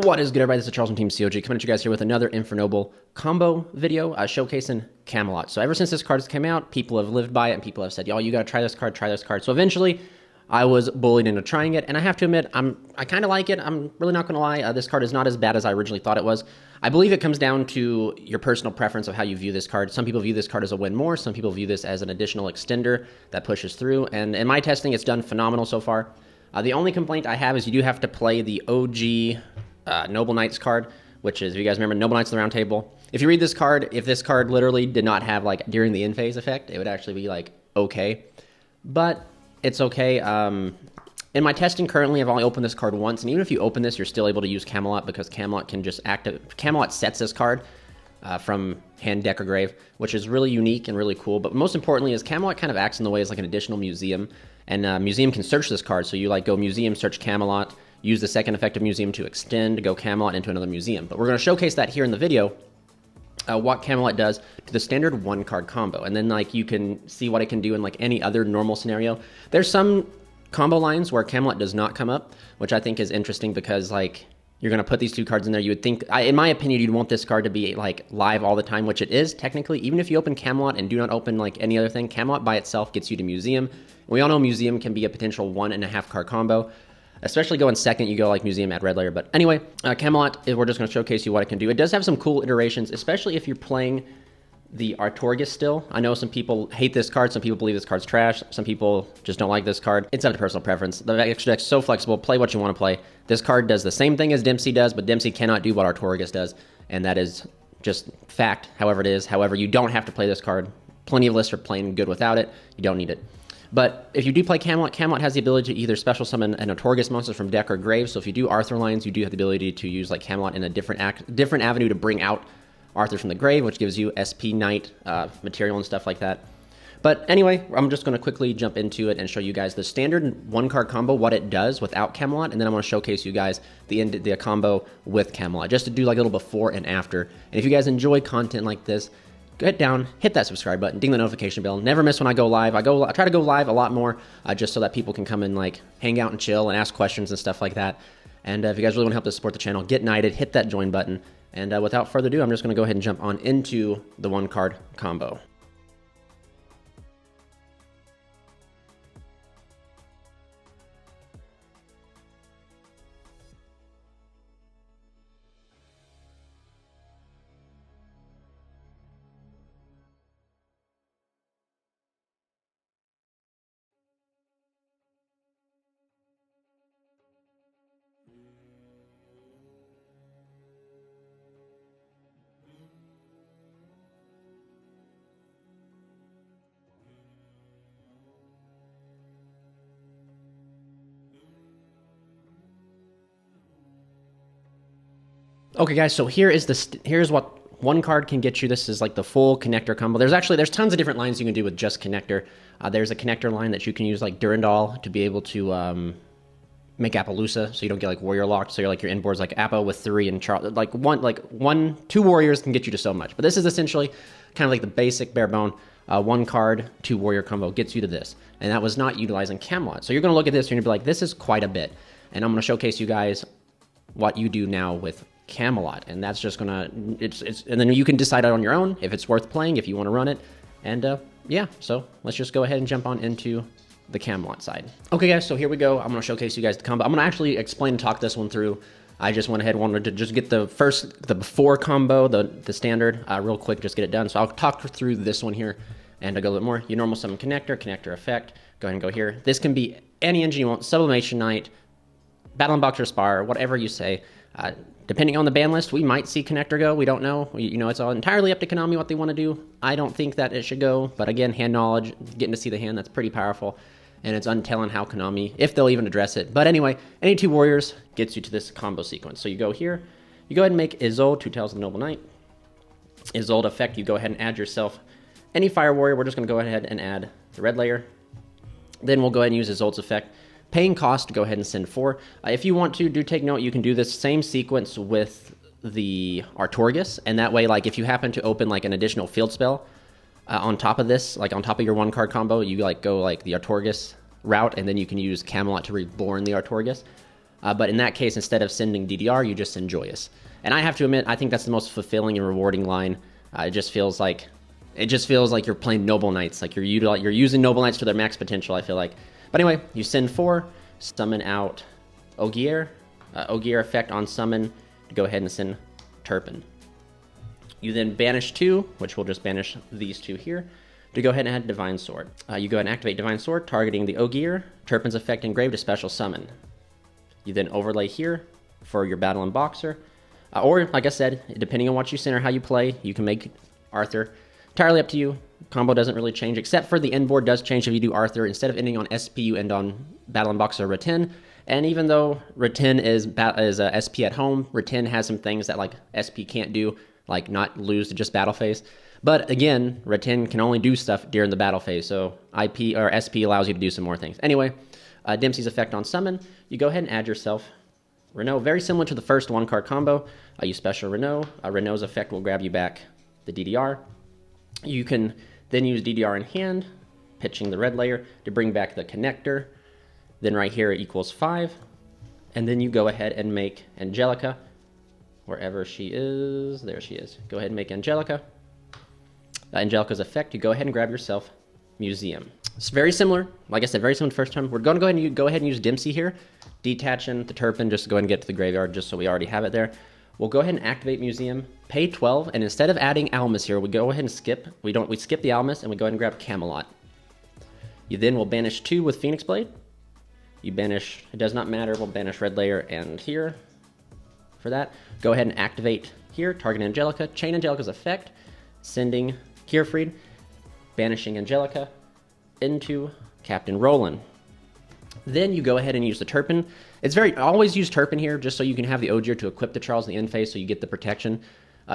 What is good, everybody? This is Charles from Team COG coming at you guys here with another Infernoble combo video showcasing Camelot. So ever since this card has come out, people have lived by it and people have said, "Y'all, you gotta try this card, try this card." So eventually, I was bullied into trying it, and I have to admit, I kind of like it. I'm really not gonna lie. This card is not as bad as I originally thought it was. I believe it comes down to your personal preference of how you view this card. Some people view this card as a win more. Some people view this as an additional extender that pushes through. And in my testing, it's done phenomenal so far. The only complaint I have is you do have to play the OG Noble Knights card, which is, if you guys remember, Noble Knights of the Round Table. If you read this card, if this card literally did not have, like, during the in-phase effect, it would actually be, like, okay. But it's okay. In my testing currently, I've only opened this card once, and even if you open this, you're still able to use Camelot because Camelot can just Camelot sets this card from hand, deck, or grave, which is really unique and really cool. But most importantly is Camelot kind of acts in the way as like an additional museum, and Museum can search this card. So you like go Museum, search Camelot, use the second effect of Museum to extend, go Camelot into another museum. But we're going to showcase that here in the video, what Camelot does to the standard one card combo. And then like you can see what it can do in like any other normal scenario. There's some combo lines where Camelot does not come up, which I think is interesting because like you're going to put these two cards in there. You would think, in my opinion, you'd want this card to be like live all the time, which it is technically. Even if you open Camelot and do not open like any other thing, Camelot by itself gets you to Museum. We all know Museum can be a potential 1.5 card combo. Especially going second, you go like Museum, add red layer. But anyway, Camelot, we're just going to showcase you what it can do. It does have some cool iterations, especially if you're playing the Artorgus still. I know some people hate this card. Some people believe this card's trash. Some people just don't like this card. It's up to personal preference. The extra deck's so flexible. Play what you want to play. This card does the same thing as Dempsey does, but Dempsey cannot do what Artorgus does. And that is just fact, however it is. However, you don't have to play this card. Plenty of lists are playing good without it. You don't need it. But if you do play Camelot, Camelot has the ability to either special summon an Artorgus monster from deck or grave. So if you do Arthur lines, you do have the ability to use like Camelot in a different avenue to bring out Arthur from the grave, which gives you SP Knight material and stuff like that. But anyway, I'm just going to quickly jump into it and show you guys the standard one card combo, what it does without Camelot, and then I'm going to showcase you guys the combo with Camelot, just to do like a little before and after. And if you guys enjoy content like this, get down, hit that subscribe button, ding the notification bell. Never miss when I go live. I try to go live a lot more, just so that people can come and like hang out and chill and ask questions and stuff like that. And if you guys really want to help to support the channel, get knighted, hit that join button. And without further ado, I'm just going to go ahead and jump on into the one card combo. Okay, guys, so here's what one card can get you. This is like the full connector combo. There's tons of different lines you can do with just connector. There's a connector line that you can use like Durandal to be able to make Appaloosa, so you don't get like warrior locked. So you're like your inboard's like Appa with 3 and Charles, like two warriors can get you to so much. But this is essentially kind of like the basic bare bone one card, 2 warrior combo gets you to this, and that was not utilizing Camelot. So you're gonna look at this and you're gonna be like, this is quite a bit, and I'm gonna showcase you guys what you do now with Camelot, and that's just gonna and then you can decide on your own if it's worth playing, if you want to run it. And yeah, so let's just go ahead and jump on into the Camelot side. Okay, guys, so here we go. I'm gonna showcase you guys the combo. I'm gonna actually explain and talk this one through. I just went ahead and wanted to just get the before combo, the standard, real quick, just get it done. So I'll talk through this one here and I'll go a little more. You normal summon connector effect, go ahead and go here. This can be any engine you want, Sublimation Knight, Battle and Boxer Spire, whatever you say. Depending on the ban list, we might see connector go. We don't know. You know, it's all entirely up to Konami what they want to do. I don't think that it should go, but again, hand knowledge, getting to see the hand, that's pretty powerful, and it's untelling how Konami, if they'll even address it. But anyway, any 2 warriors gets you to this combo sequence. So you go here, you go ahead and make Isolde, 2 Tales of the Noble Knight. Isolde effect, you go ahead and add yourself any fire warrior. We're just going to go ahead and add the red layer. Then we'll go ahead and use Isolde's effect. Paying cost, go ahead and send 4. If you want to, do take note, you can do this same sequence with the Artorgus, and that way, like, if you happen to open, like, an additional field spell on top of this, like, on top of your one card combo, you, like, go, like, the Artorgus route, and then you can use Camelot to reborn the Artorgus. But in that case, instead of sending DDR, you just send Joyous. And I have to admit, I think that's the most fulfilling and rewarding line. It just feels like you're playing Noble Knights, like you're using Noble Knights to their max potential, I feel like. But anyway, you send 4, summon out Ogier, Ogier effect on summon to go ahead and send Turpin. You then banish 2, which will just banish these 2 here, to go ahead and add Divine Sword. You go ahead and activate Divine Sword, targeting the Ogier, Turpin's effect engraved to special summon. You then overlay here for your Battle and Boxer. Or, like I said, depending on what you send or how you play, you can make Arthur. Entirely up to you. Combo doesn't really change, except for the end board does change if you do Arthur. Instead of ending on SP, you end on Battle and Boxer Ratin. And even though Ratin is SP at home, Ratin has some things that like SP can't do, like not lose to just battle phase. But again, Ratin can only do stuff during the battle phase, so IP or SP allows you to do some more things. Anyway, Dempsey's effect on summon, you go ahead and add yourself Renault. Very similar to the first 1-card combo. You special Renault. Renault's effect will grab you back the DDR. You can then use DDR in hand, pitching the red layer to bring back the connector. Then right here it equals 5. And then you go ahead and make Angelica, wherever she is. There she is. Go ahead and make Angelica. Angelica's effect, you go ahead and grab yourself Museum. It's very similar. Like I said, very similar to the first time. We're going to go ahead and use Dempsey here, detaching the Turpin just to go ahead and get to the graveyard just so we already have it there. We'll go ahead and activate Museum, pay 12, and instead of adding Almas here, we go ahead and skip. We skip the Almas and we go ahead and grab Camelot. You then will banish 2 with Phoenix Blade. You banish, it does not matter, we'll banish red layer and here for that. Go ahead and activate here, target Angelica, chain Angelica's effect, sending Kierfried, banishing Angelica into Captain Roland. Then you go ahead and use the Turpin. Always use Turpin here just so you can have the Ogier to equip the Charles in the end phase so you get the protection.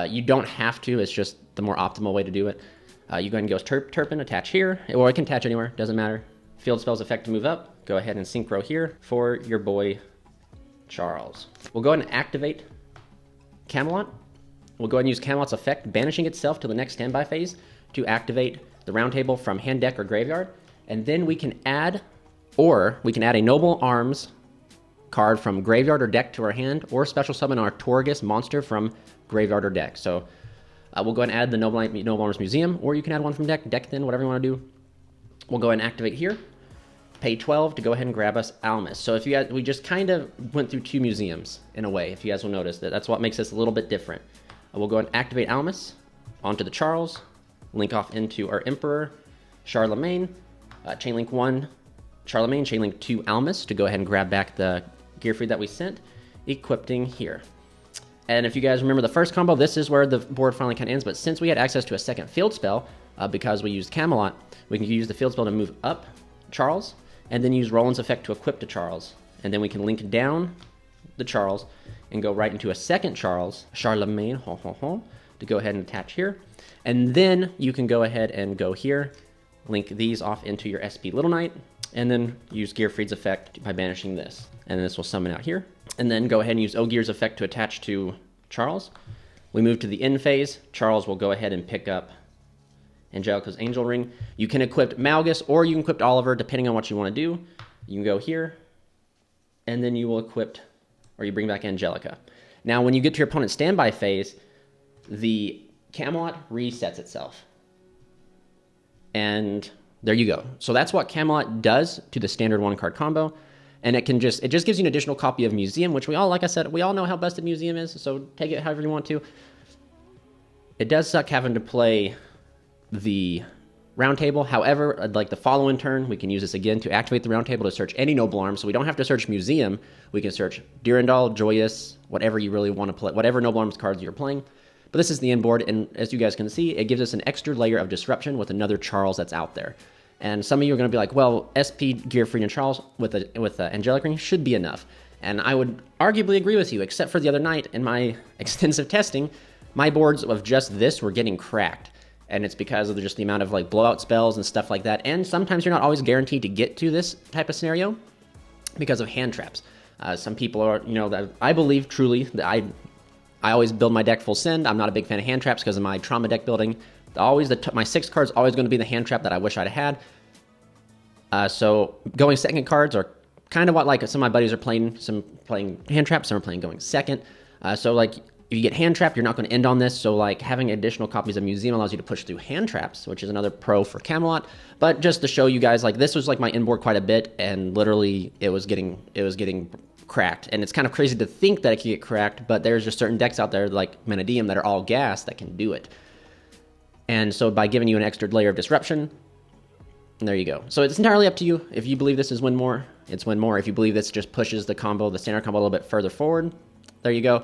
You don't have to, it's just the more optimal way to do it. You go ahead and go Turpin, attach here, or it can attach anywhere, doesn't matter. Field spells effect to move up, go ahead and synchro here for your boy Charles. We'll go ahead and activate Camelot. We'll go ahead and use Camelot's effect, banishing itself to the next standby phase to activate the round table from hand, deck, or graveyard. And then we can add a Noble Arms card from graveyard or deck to our hand, or special summon our Torgus monster from graveyard or deck. So we'll go ahead and add the Noble Arms Museum, or you can add one from deck then, whatever you want to do. We'll go ahead and activate here. Pay 12 to go ahead and grab us Almas. So if you guys, we just kind of went through 2 museums in a way, if you guys will notice. That's what makes this a little bit different. We'll go ahead and activate Almas onto the Charles, link off into our Emperor, Charlemagne, chainlink 1, Charlemagne, chainlink 2, Almas to go ahead and grab back the Gearfried that we sent, equipping here. And if you guys remember the first combo, this is where the board finally kind of ends, but since we had access to a second field spell, because we used Camelot, we can use the field spell to move up Charles, and then use Roland's effect to equip to Charles. And then we can link down the Charles and go right into a second Charles, Charlemagne, to go ahead and attach here. And then you can go ahead and go here, link these off into your SP Little Knight, and then use Gearfried's effect by banishing this. And this will summon out here. And then go ahead and use Ogier's effect to attach to Charles. We move to the end phase. Charles will go ahead and pick up Angelica's Angel Ring. You can equip Malgus or you can equip Oliver, depending on what you want to do. You can go here, and then you will equip, or you bring back Angelica. Now, when you get to your opponent's standby phase, the Camelot resets itself. And there you go. So that's what Camelot does to the standard 1-card combo. And it just gives you an additional copy of Museum, which we all, like I said, we all know how busted Museum is, so take it however you want to. It does suck having to play the round table. However, like the following turn, we can use this again to activate the round table to search any Noble Arms. So we don't have to search Museum. We can search Durandal, Joyous, whatever you really want to play, whatever Noble Arms cards you're playing. But this is the end board, and as you guys can see, it gives us an extra layer of disruption with another Charles that's out there. And some of you are going to be like, well, SP, Gearfried, and Charles with Angelic Ring should be enough. And I would arguably agree with you, except for the other night in my extensive testing, my boards of just this were getting cracked. And it's because of just the amount of like blowout spells and stuff like that. And sometimes you're not always guaranteed to get to this type of scenario because of hand traps. Some people are, I believe truly that I always build my deck full send. I'm not a big fan of hand traps because of my trauma deck building. My 6 cards always going to be the hand trap that I wish I'd had. So going second cards are kind of what like some of my buddies are playing. Some playing hand trap, some are playing going second. So like if you get hand trapped, you're not going to end on this. So like having additional copies of Museum allows you to push through hand traps, which is another pro for Camelot. But just to show you guys, like this was like my inboard quite a bit, and literally it was getting cracked. And it's kind of crazy to think that it could get cracked, but there's just certain decks out there like Menadium that are all gas that can do it. And so by giving you an extra layer of disruption, and there you go. So it's entirely up to you. If you believe this is win more, it's win more. If you believe this just pushes the combo, the standard combo a little bit further forward, there you go.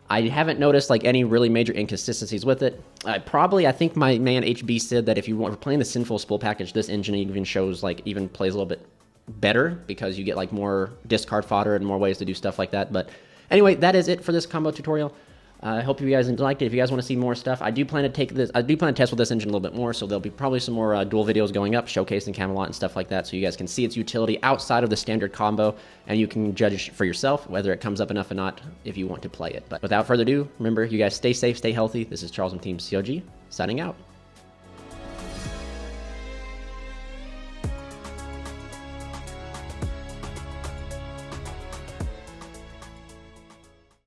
I haven't noticed like any really major inconsistencies with it. I think my man HB said that if you were playing the Sinful Spool package, this engine even shows like even plays a little bit better because you get like more discard fodder and more ways to do stuff like that. But anyway, that is it for this combo tutorial. I hope you guys liked it. If you guys want to see more stuff, I do plan to test with this engine a little bit more, so there'll be probably some more dual videos going up showcasing Camelot and stuff like that, so you guys can see its utility outside of the standard combo, and you can judge for yourself whether it comes up enough or not if you want to play it. But without further ado, remember, you guys stay safe, stay healthy. This is Charles from Team COG, signing out.